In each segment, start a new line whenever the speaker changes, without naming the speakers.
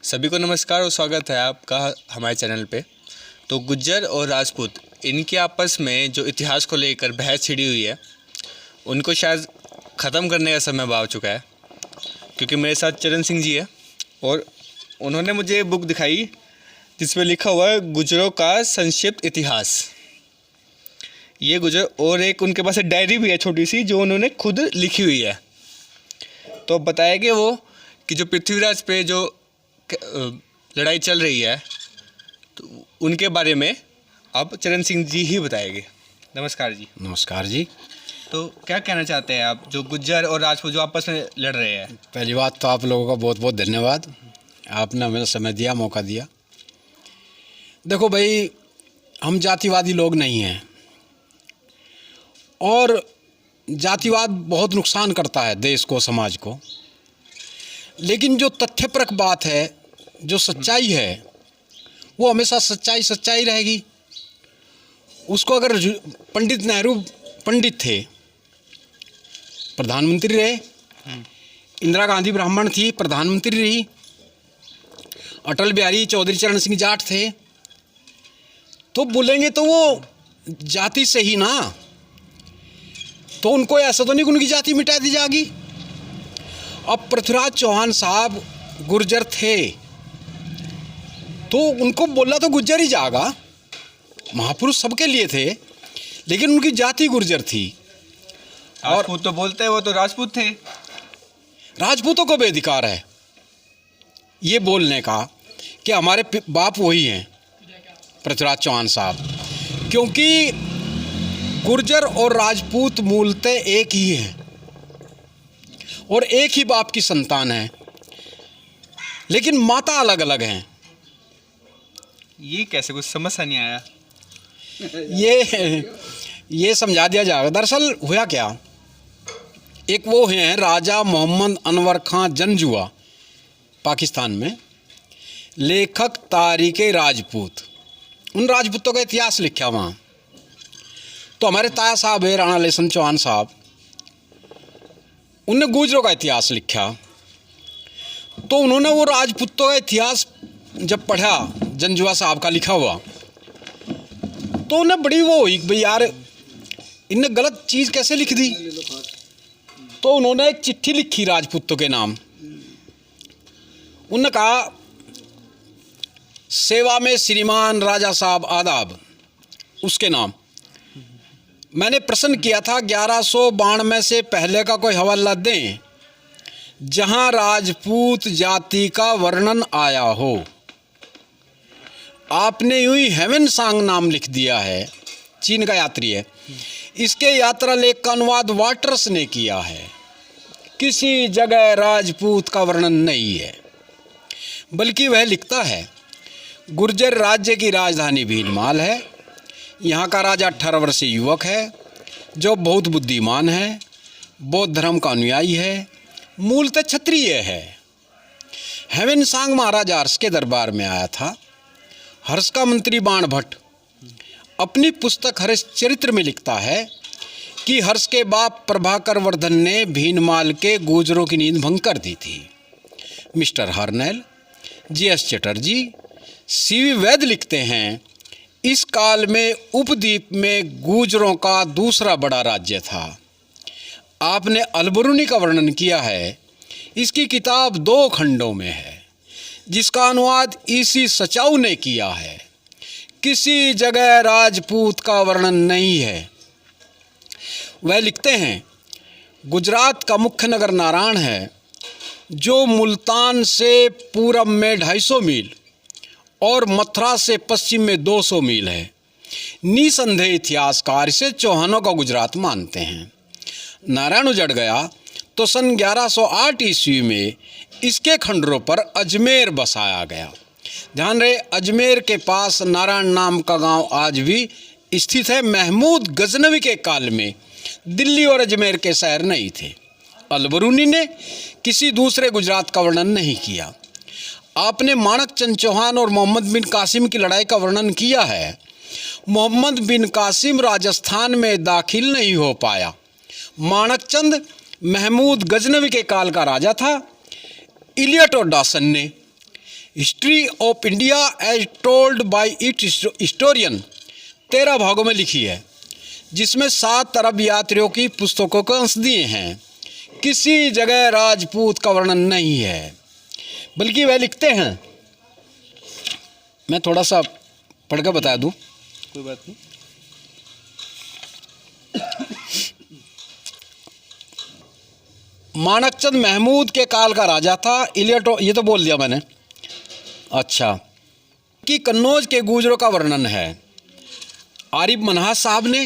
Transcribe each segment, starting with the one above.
सभी को नमस्कार और स्वागत है आपका हमारे चैनल पे। तो गुज्जर और राजपूत इनके आपस में जो इतिहास को लेकर बहस छिड़ी हुई है, उनको शायद ख़त्म करने का समय अब आ चुका है, क्योंकि मेरे साथ चरण सिंह जी है और उन्होंने मुझे बुक दिखाई जिसमें लिखा हुआ है गुज्जरों का संक्षिप्त इतिहास। ये गुज्जर और एक उनके पास एक डायरी भी है छोटी सी जो उन्होंने खुद लिखी हुई है। तो बताया कि वो कि जो पृथ्वीराज पे जो लड़ाई चल रही है तो उनके बारे में अब चरण सिंह जी ही बताएंगे। नमस्कार जी।
नमस्कार जी।
तो क्या कहना चाहते हैं आप, जो गुज्जर और राजपूत जो आपस में लड़ रहे हैं?
पहली बात तो आप लोगों का बहुत बहुत धन्यवाद, आपने हमें समय दिया, मौका दिया। देखो भाई, हम जातिवादी लोग नहीं हैं और जातिवाद बहुत नुकसान करता है देश को, समाज को। लेकिन जो तथ्यपरक बात है, जो सच्चाई है, वो हमेशा सच्चाई रहेगी। उसको अगर पंडित नेहरू पंडित थे, प्रधानमंत्री रहे, इंदिरा गांधी ब्राह्मण थी, प्रधानमंत्री रही, अटल बिहारी चौधरी चरण सिंह जाट थे, तो बोलेंगे तो वो जाति से ही ना, तो उनको ऐसा तो नहीं कि उनकी जाति मिटा दी जाएगी। अब पृथ्वीराज चौहान साहब गुर्जर थे तो उनको बोला तो गुर्जर ही जाएगा, महापुरुष सबके लिए थे, लेकिन उनकी जाति गुर्जर थी। और
राजपूत तो बोलते हैं वो तो राजपूत थे।
राजपूतों को भी अधिकार है ये बोलने का कि हमारे बाप वही हैं, पृथ्वीराज चौहान साहब, क्योंकि गुर्जर और राजपूत मूलतः एक ही हैं और एक ही बाप की संतान है, लेकिन माता अलग अलग हैं।
ये कैसे, कुछ समझ सा नहीं आया।
ये समझा दिया जाएगा। दरअसल हुआ क्या, एक वो हैं राजा मोहम्मद अनवर खां जंजुआ, पाकिस्तान में, लेखक तारीख़ राजपूत, उन राजपूतों का इतिहास लिखा वहाँ। तो हमारे ताया साहब है राणा लेसन चौहान साहब, उनने गुजरों का इतिहास लिखा। तो उन्होंने वो राजपूतों का इतिहास जब पढ़ा, जंजुआ साहब का लिखा हुआ, तो उन्हें बड़ी वो हुई भाई यार, इनने गलत चीज़ कैसे लिख दी। तो उन्होंने एक चिट्ठी लिखी राजपूतों के नाम। उन्होंने कहा, सेवा में श्रीमान राजा साहब आदाब, उसके नाम। मैंने प्रश्न किया था 1192 से पहले का कोई हवाला दें जहां राजपूत जाति का वर्णन आया हो। आपने यूं ही हेवन सांग नाम लिख दिया है, चीन का यात्री है। इसके यात्रा लेख का अनुवाद वाटर्स ने किया है। किसी जगह राजपूत का वर्णन नहीं है, बल्कि वह लिखता है गुर्जर राज्य की राजधानी भीनमाल है। यहाँ का राजा 18 वर्षीय युवक है जो बहुत बुद्धिमान है, बौद्ध धर्म का अनुयायी है, मूलतः क्षत्रिय है। हेवन सांग महाराजा हर्ष के दरबार में आया था। हर्ष का मंत्री बाण भट्ट अपनी पुस्तक हर्ष चरित्र में लिखता है कि हर्ष के बाप प्रभाकर वर्धन ने भीनमाल के गुर्जरों की नींद भंग कर दी थी। Mister Hoernle, G S. Chatterjee, C V. Vaidya लिखते हैं, इस काल में उपद्वीप में गुर्जरों का दूसरा बड़ा राज्य था। आपने अलबरूनी का वर्णन किया है। इसकी किताब 2 खंडों में है, जिसका अनुवाद ईसी सचाऊ ने किया है। किसी जगह राजपूत का वर्णन नहीं है। वह लिखते हैं, गुजरात का मुख्य नगर नारायण है, जो मुल्तान से पूरब में 250 मील और मथुरा से पश्चिम में 200 मील है। निसंदेह इतिहासकार इसे चौहानों का गुजरात मानते हैं। नारायण उजड़ गया तो सन 1108 ईस्वी में इसके खंडरों पर अजमेर बसाया गया। ध्यान रहे, अजमेर के पास नारायण नाम का गांव आज भी स्थित है। महमूद गजनवी के काल में दिल्ली और अजमेर के शहर नहीं थे। अलबरूनी ने किसी दूसरे गुजरात का वर्णन नहीं किया। आपने माणक चंद चौहान और मोहम्मद बिन कासिम की लड़ाई का वर्णन किया है। मोहम्मद बिन कासिम राजस्थान में दाखिल नहीं हो पाया। माणक चंद महमूद गजनवी के काल का राजा था। इलियट और डॉसन ने history of India as told by its historian 13 भागों में लिखी है, जिसमें 7 अरब यात्रियों की पुस्तकों को अंश दिए हैं। किसी जगह राजपूत का वर्णन नहीं है, बल्कि वह लिखते हैं, मैं थोड़ा सा पढ़ कर बता दूं।
कोई बात नहीं।
माणकचंद महमूद के काल का राजा था इलियटो, ये तो बोल दिया मैंने। अच्छा, कि कन्नौज के गुर्जरों का वर्णन है। आरिफ मनहास साहब ने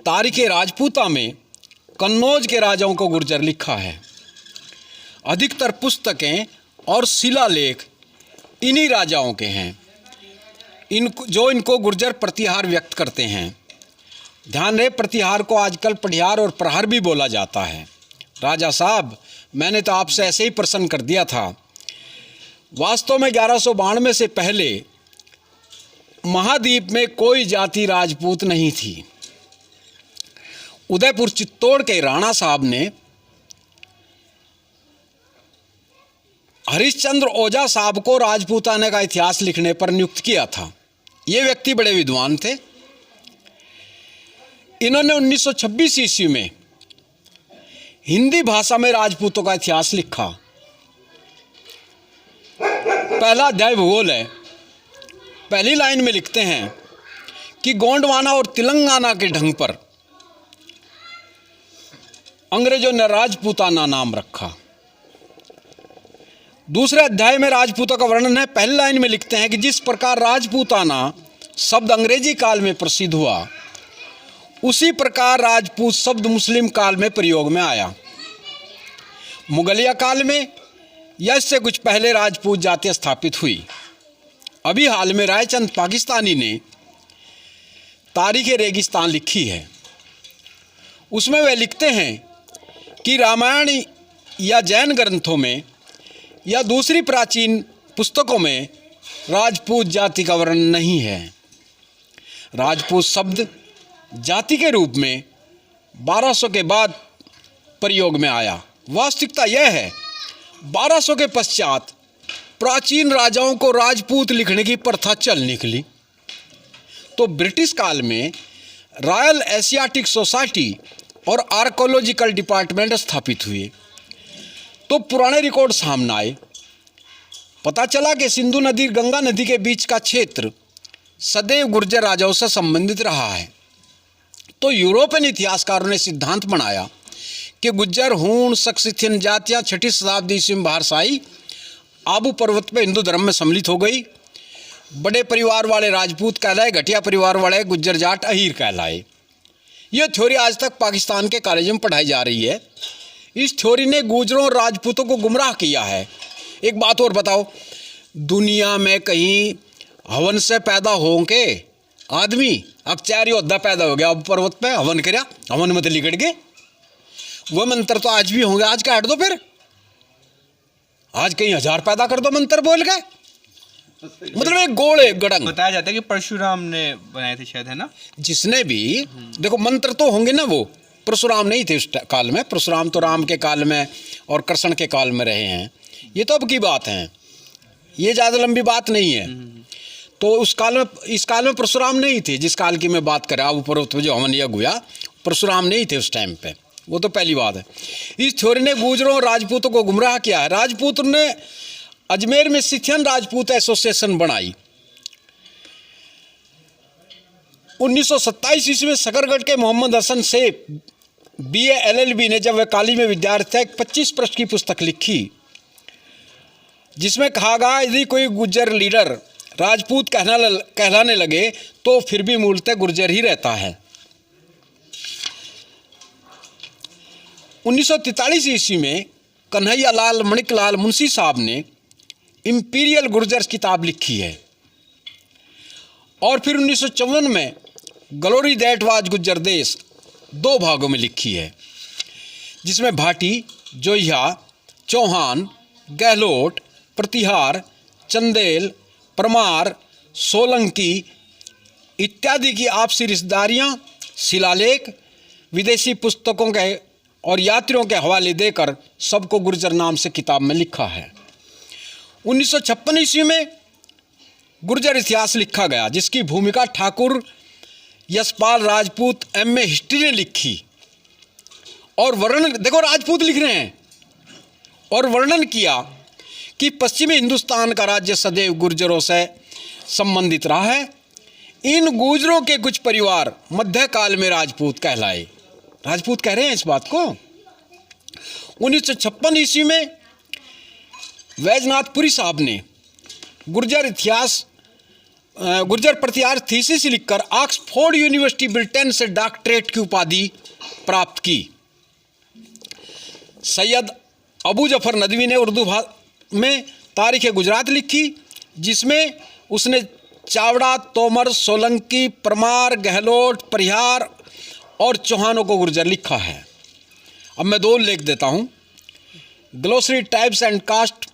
तारीख़ राजपूता में कन्नौज के राजाओं को गुर्जर लिखा है। अधिकतर पुस्तकें और शिलालेख इन्हीं राजाओं के हैं, इनको गुर्जर प्रतिहार व्यक्त करते हैं। ध्यान रहे, प्रतिहार को आजकल पढ़ियार और प्रहार भी बोला जाता है। राजा साहब, मैंने तो आपसे ऐसे ही प्रश्न कर दिया था। वास्तव में 1192 से पहले महाद्वीप में कोई जाति राजपूत नहीं थी। उदयपुर चित्तौड़ के राणा साहब ने हरिश्चंद्र ओझा साहब को राजपूताना का इतिहास लिखने पर नियुक्त किया था। ये व्यक्ति बड़े विद्वान थे। इन्होंने 1926 ईस्वी में हिंदी भाषा में राजपूतों का इतिहास लिखा। पहला अध्याय भूगोल है। पहली लाइन में लिखते हैं कि गोंडवाना और तेलंगाना के ढंग पर अंग्रेजों ने राजपूताना नाम रखा। दूसरे अध्याय में राजपूतों का वर्णन है। पहली लाइन में लिखते हैं कि जिस प्रकार राजपूताना शब्द अंग्रेजी काल में प्रसिद्ध हुआ, उसी प्रकार राजपूत शब्द मुस्लिम काल में प्रयोग में आया। मुगलिया काल में या इससे कुछ पहले राजपूत जाति स्थापित हुई। अभी हाल में रायचंद पाकिस्तानी ने तारीख़ रेगिस्तान लिखी है। उसमें वे लिखते हैं कि रामायण या जैन ग्रंथों में या दूसरी प्राचीन पुस्तकों में राजपूत जाति का वर्णन नहीं है। राजपूत शब्द जाति के रूप में 1200 के बाद प्रयोग में आया। वास्तविकता यह है, 1200 के पश्चात प्राचीन राजाओं को राजपूत लिखने की प्रथा चल निकली। तो ब्रिटिश काल में रॉयल एशियाटिक सोसाइटी और आर्कोलॉजिकल डिपार्टमेंट स्थापित हुए। तो पुराने रिकॉर्ड सामने आए। पता चला कि सिंधु नदी गंगा नदी के बीच का क्षेत्र सदैव गुर्जर राजाओं से संबंधित रहा है। तो यूरोपियन इतिहासकारों ने सिद्धांत बनाया कि गुज्जर, हूण, सक्सिथियन जातियाँ 6ठी शताब्दी ईस्वी में बाहर से आई, आबू पर्वत पर हिंदू धर्म में सम्मिलित हो गई। बड़े परिवार वाले राजपूत कहलाए, घटिया परिवार वाले गुज्जर जाट अहीर कहलाए। यह थ्योरी आज तक पाकिस्तान के कॉलेज में पढ़ाई जा रही है। इस थ्योरी ने गुर्जरों और राजपूतों को गुमराह किया है। एक बात और बताओ, दुनिया में कहीं हवन से पैदा होंगे आदमी, अक्चारी योद्धा पैदा हो गया, अब पर्वत पे हवन करया, हवन में तो लिकट गए। वो मंत्र तो आज भी होंगे, आज का हट दो फिर, आज कहीं 1000 पैदा कर दो मंत्र बोल के, मतलब एक गोले गड़ंग।
बताया जाता है कि परशुराम ने बनाए थे शायद, है ना?
जिसने भी, देखो मंत्र तो होंगे ना, वो परशुराम नहीं थे उस काल में। परशुराम तो राम के काल में और कृष्ण के काल में रहे हैं। ये तो अब की बात है, ये ज़्यादा लंबी बात नहीं है। तो उस काल में, इस काल में परशुराम नहीं थे। जिस काल की मैं बात कर रहा हूँ, पर्वत जो हवन यज्ञ हुआ, परशुराम नहीं थे उस टाइम पे। वो तो पहली बात है। इस थ्योरी ने गुर्जरों और राजपूतों को गुमराह किया है। राजपूत ने अजमेर में सिथियन राजपूत एसोसिएशन बनाई। 1927 ईस्वी में सकरगढ़ के मोहम्मद हसन शेख BA LLB ने, जब वह काली में विद्यार्थी था, एक 25 पृष्ठ की पुस्तक लिखी, जिसमें कहा गया यदि कोई गुर्जर लीडर राजपूत कहलाने लगे तो फिर भी मूलतः गुर्जर ही रहता है। 1943 ईस्वी में कन्हैया लाल मणिकलाल मुंशी साहब ने इंपीरियल गुर्जर्स किताब लिखी है। और फिर 1954 में ग्लोरी दैट वाज गुज्जर देश 2 भागों में लिखी है, जिसमें भाटी, जोहिया, चौहान, गहलोत, प्रतिहार, चंदेल, परमार, सोलंकी इत्यादि की आपसी रिश्तेदारियाँ, शिलालेख, विदेशी पुस्तकों के और यात्रियों के हवाले देकर सबको गुर्जर नाम से किताब में लिखा है। 1956 ईस्वी में गुर्जर इतिहास लिखा गया, जिसकी भूमिका ठाकुर यशपाल राजपूत M.A. हिस्ट्री ने लिखी और वर्णन, देखो राजपूत लिख रहे हैं, और वर्णन किया कि पश्चिमी हिंदुस्तान का राज्य सदैव गुर्जरों से संबंधित रहा है। इन गुर्जरों के कुछ परिवार मध्यकाल में राजपूत कहलाए। राजपूत कह रहे हैं इस बात को। 1956 ईस्वी में वैजनाथपुरी साहब ने गुर्जर प्रतिहार थीसिस लिखकर ऑक्सफोर्ड यूनिवर्सिटी ब्रिटेन से डॉक्टरेट की उपाधि प्राप्त की। सैयद अबू जफर नदवी ने उर्दू में तारीख़ गुजरात लिखी, जिसमें उसने चावड़ा, तोमर, सोलंकी, परमार, गहलोत, परिहार और चौहानों को गुर्जर लिखा है। अब मैं 2 उल्लेख देता हूँ। Glossary types and caste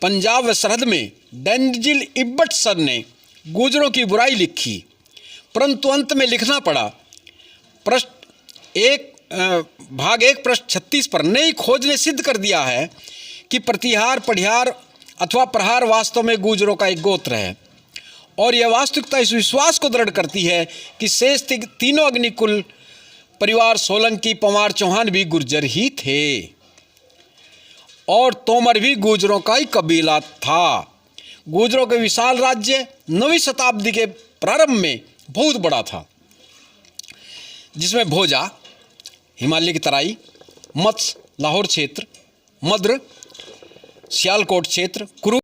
Punjab व सरहद में डेंजिल इब्बट सर ने गुर्जरों की बुराई लिखी, परंतु अंत में लिखना पड़ा। भाग 1 पृष्ठ 36 पर नई खोज ने सिद्ध कर दिया है कि प्रतिहार, पढ़ियार अथवा प्रहार वास्तव में गुर्जरों का एक गोत्र है, और यह वास्तविकता इस विश्वास को दृढ़ करती है कि शेष तीनों अग्निकुल परिवार सोलंकी, पंवार, चौहान भी गुर्जर ही थे, और तोमर भी गुर्जरों का ही कबीला था। गुर्जरों के विशाल राज्य 9वीं शताब्दी के प्रारंभ में बहुत बड़ा था, जिसमें भोजा, हिमालय की तराई, मत्स्य, लाहौर क्षेत्र, मद्र, सियालकोट क्षेत्र, कुरु